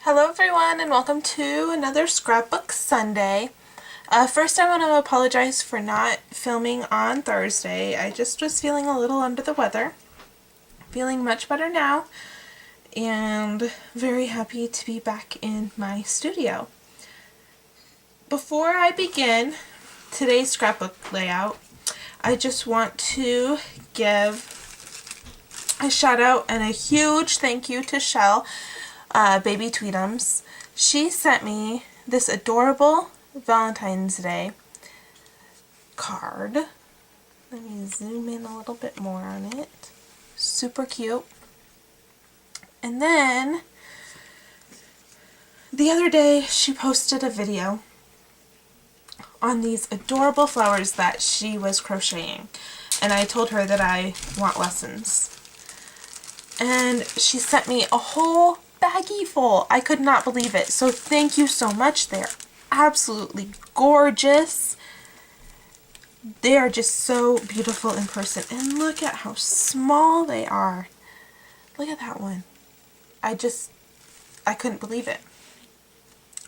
Hello everyone and welcome to another Scrapbook Sunday. First I want to apologize for not filming on Thursday. I just was feeling a little under the weather. Feeling much better now and very happy to be back in my studio. Before I begin today's scrapbook layout, I just want to give a shout out and a huge thank you to Shell, Baby Tweetums. She sent me this adorable Valentine's Day card. Let me zoom in a little bit more on it. Super cute. And then the other day she posted a video on these adorable flowers that she was crocheting, and I told her that I want lessons. And she sent me a whole baggie full. I could not believe it. So thank you so much. They're absolutely gorgeous. They are just so beautiful in person. And look at how small they are. Look at that one. I couldn't believe it.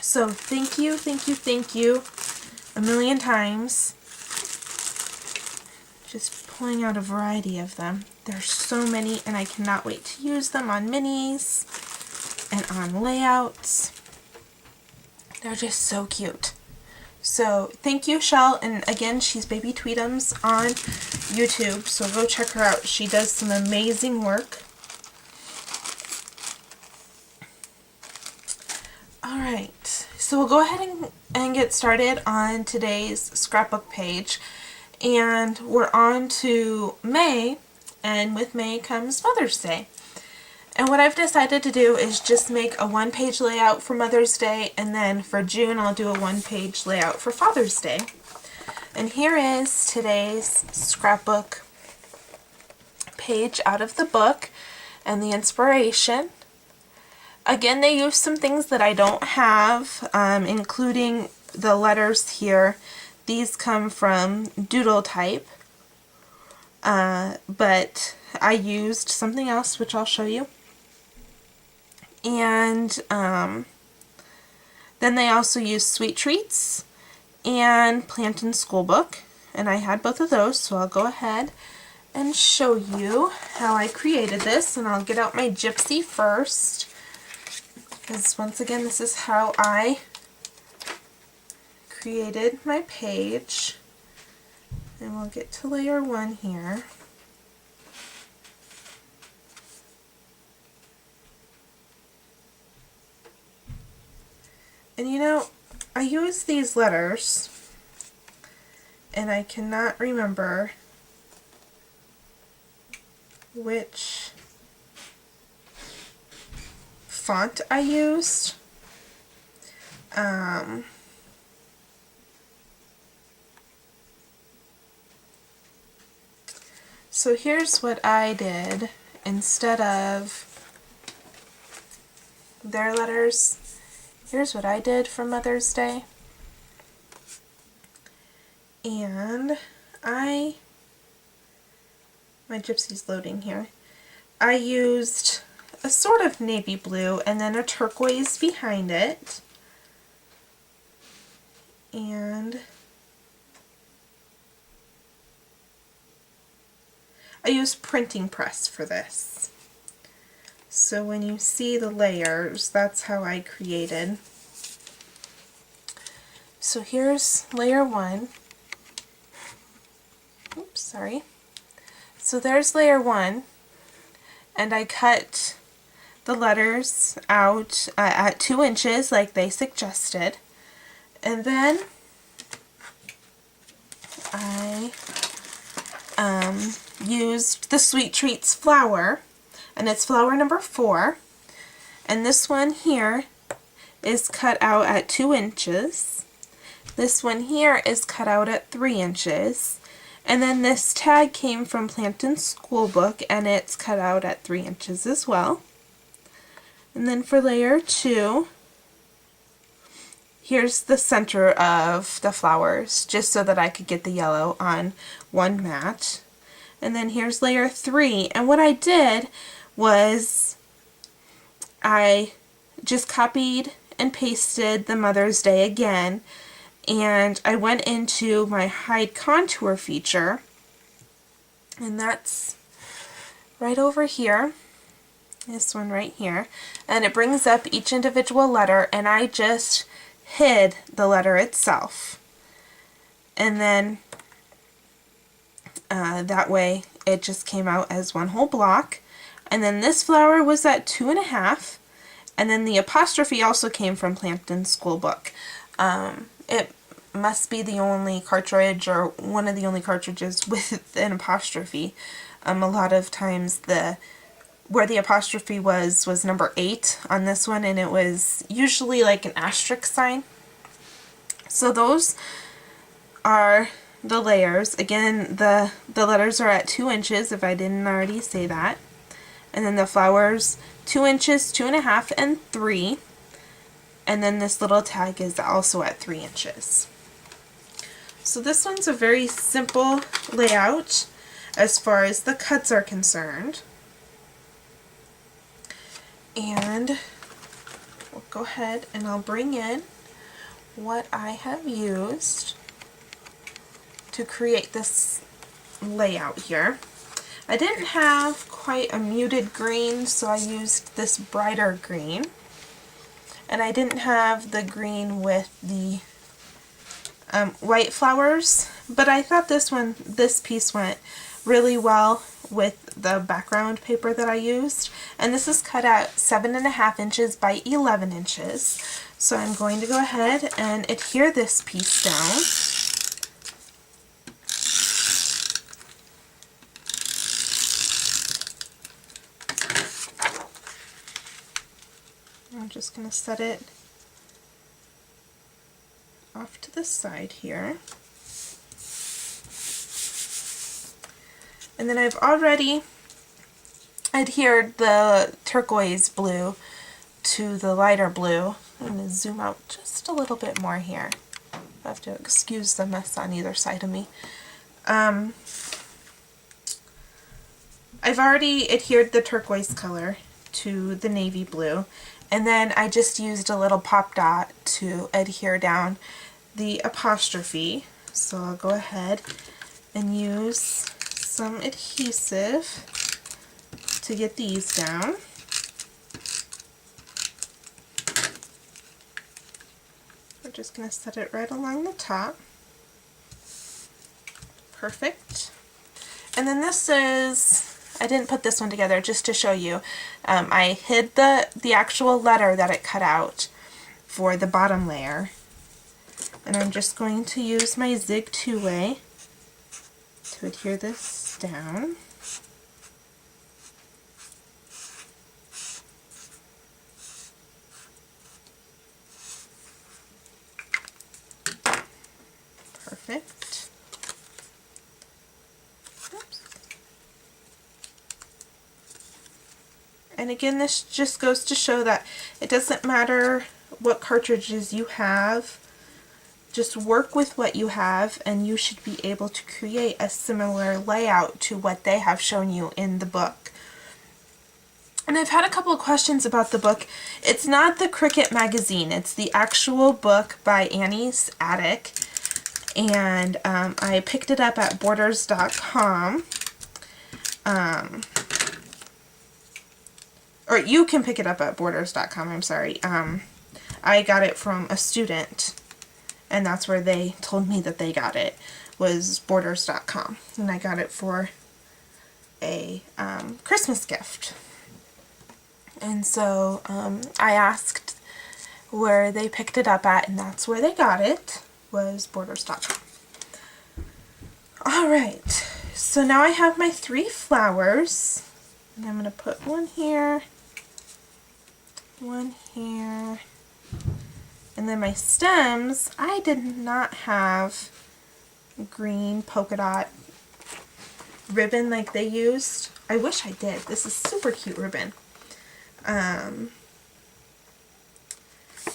So thank you, thank you, thank you a million times. Just pulling out a variety of them. There's so many and I cannot wait to use them on minis and on layouts. They're just so cute. So thank you, Shell, and again, she's Baby Tweetums on YouTube, so go check her out. She does some amazing work. Alright, so we'll go ahead and get started on today's scrapbook page. And we're on to May, and with May comes Mother's Day. And what I've decided to do is just make a one-page layout for Mother's Day, and then for June I'll do a one-page layout for Father's Day. And here is today's scrapbook page out of the book and the inspiration. Again, they use some things that I don't have, including the letters here. These come from Doodle Type, but I used something else, which I'll show you. And then they also use Sweet Treats and Plantin' Schoolbook, and I had both of those, so I'll go ahead and show you how I created this. And I'll get out my Gypsy first, because once again, this is how I created my page. And we'll get to layer 1 here. And you know, I use these letters and I cannot remember which font I used. So here's what I did. Instead of their letters, here's what I did for Mother's Day. And my Gypsy's loading here. I used a sort of navy blue and then a turquoise behind it. And I used printing press for this. So when you see the layers, that's how I created. So here's layer 1. Oops, sorry. So there's layer 1, and I cut the letters out at 2 inches like they suggested. And then I used the Sweet Treats flower, and it's flower number 4, and this one here is cut out at 2 inches. This one here is cut out at 3 inches, and then this tag came from Plantin' Schoolbook, and it's cut out at 3 inches as well. And then for layer 2, here's the center of the flowers, just so that I could get the yellow on one mat. And then here's layer 3, and what I did was I just copied and pasted the Mother's Day again, and I went into my hide contour feature, and that's right over here, this one right here, and it brings up each individual letter, and I just hid the letter itself, and then that way it just came out as one whole block. And then this flower was at 2.5, and then the apostrophe also came from Plampton School Book. It must be the only cartridge, or one of the only cartridges with an apostrophe. A lot of times where the apostrophe was number 8 on this one, and it was usually like an asterisk sign. So those are the layers. Again, the letters are at 2 inches, if I didn't already say that. And then the flowers, 2 inches, 2.5, and 3. And then this little tag is also at 3 inches. So this one's a very simple layout as far as the cuts are concerned. And we'll go ahead and I'll bring in what I have used to create this layout here. I didn't have quite a muted green, so I used this brighter green. And I didn't have the green with the white flowers, but I thought this piece went really well with the background paper that I used. And this is cut at 7.5 inches by 11 inches. So I'm going to go ahead and adhere this piece down. I'm just going to set it off to the side here. And then I've already adhered the turquoise blue to the lighter blue. I'm going to zoom out just a little bit more here. I have to excuse the mess on either side of me. I've already adhered the turquoise color to the navy blue, and then I just used a little pop dot to adhere down the apostrophe. So I'll go ahead and use some adhesive to get these down. We're just going to set it right along the top. Perfect. And then this is, I didn't put this one together just to show you. I hid the actual letter that it cut out for the bottom layer. And I'm just going to use my Zig 2-way to adhere this down. Perfect. Oops. And again, this just goes to show that it doesn't matter what cartridges you have. Just work with what you have, and you should be able to create a similar layout to what they have shown you in the book. And I've had a couple of questions about the book. It's not the Cricket magazine, it's the actual book by Annie's Attic. And I picked it up at borders.com. Or you can pick it up at borders.com, I'm sorry. I got it from a student, and that's where they told me that they got it, was borders.com. And I got it for a Christmas gift. And so I asked where they picked it up at, and that's where they got it, was borders.com. Alright, so now I have my 3 flowers, and I'm going to put one here, and then my stems. I did not have green polka dot ribbon like they used. I wish I did. This is super cute ribbon.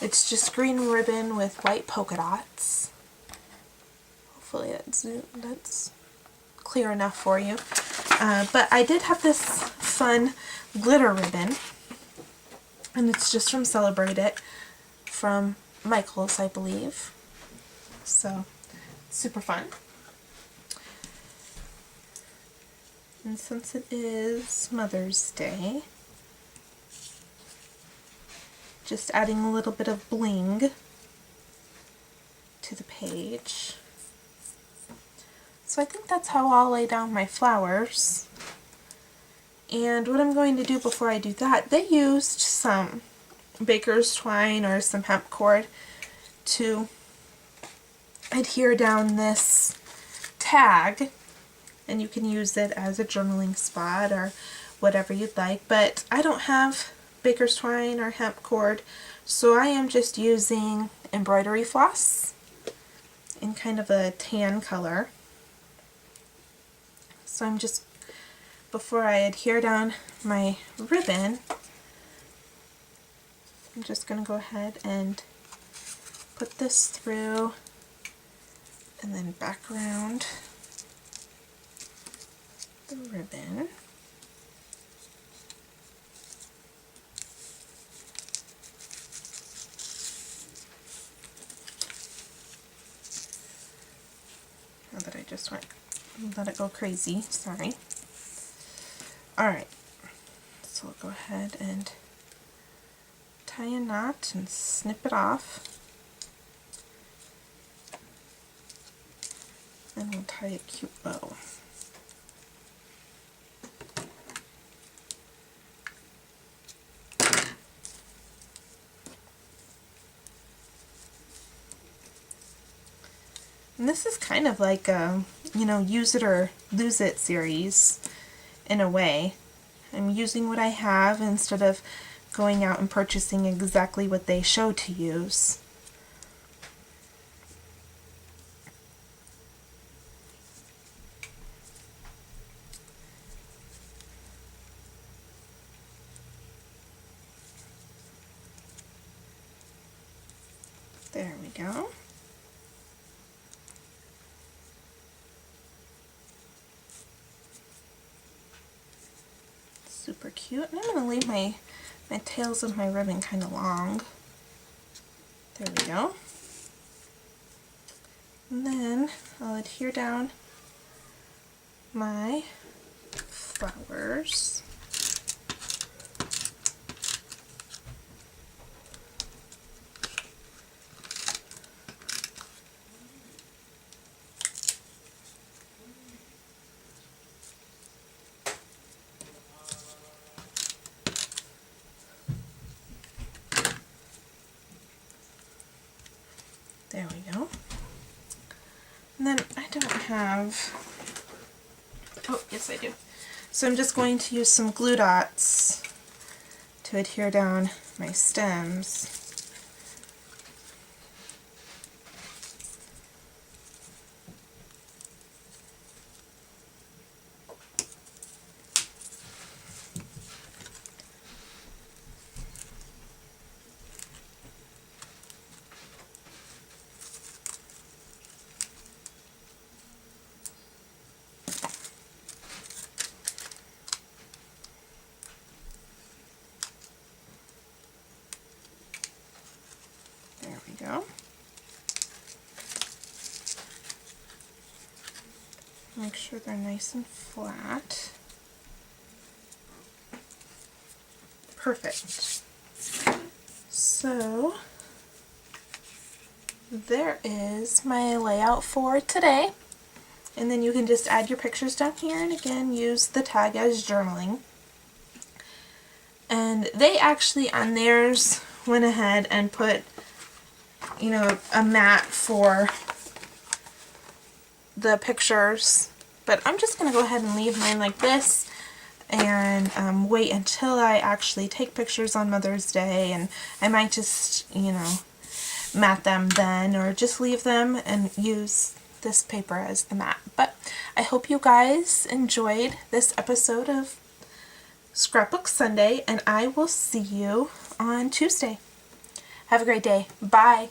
It's just green ribbon with white polka dots. Hopefully that's clear enough for you. But I did have this fun glitter ribbon, and it's just from Celebrate It, from Michael's, I believe. So, super fun. And since it is Mother's Day, just adding a little bit of bling to the page. So I think that's how I'll lay down my flowers. And what I'm going to do before I do that, they used some baker's twine or some hemp cord to adhere down this tag, and you can use it as a journaling spot or whatever you'd like, but I don't have baker's twine or hemp cord, so I am just using embroidery floss in kind of a tan color. So I'm just, before I adhere down my ribbon, I'm just going to go ahead and put this through and then back around the ribbon. Now that I just went, let it go crazy, sorry. Alright, so I'll go ahead and tie a knot and snip it off. And we'll tie a cute bow. And this is kind of like a, use it or lose it series in a way. I'm using what I have instead of going out and purchasing exactly what they show to use. There we go. Super cute. And I'm going to leave my tails of my ribbon kind of long. There we go. And then I'll adhere down my flowers. There we go. And then I don't have, oh yes I do. So I'm just going to use some glue dots to adhere down my stems. There we go. Make sure they're nice and flat. Perfect. So there is my layout for today. And then you can just add your pictures down here, and again use the tag as journaling. And they actually on theirs went ahead and put, a mat for the pictures, but I'm just going to go ahead and leave mine like this and wait until I actually take pictures on Mother's Day, and I might just, mat them then, or just leave them and use this paper as the mat. But I hope you guys enjoyed this episode of Scrapbook Sunday, and I will see you on Tuesday. Have a great day. Bye.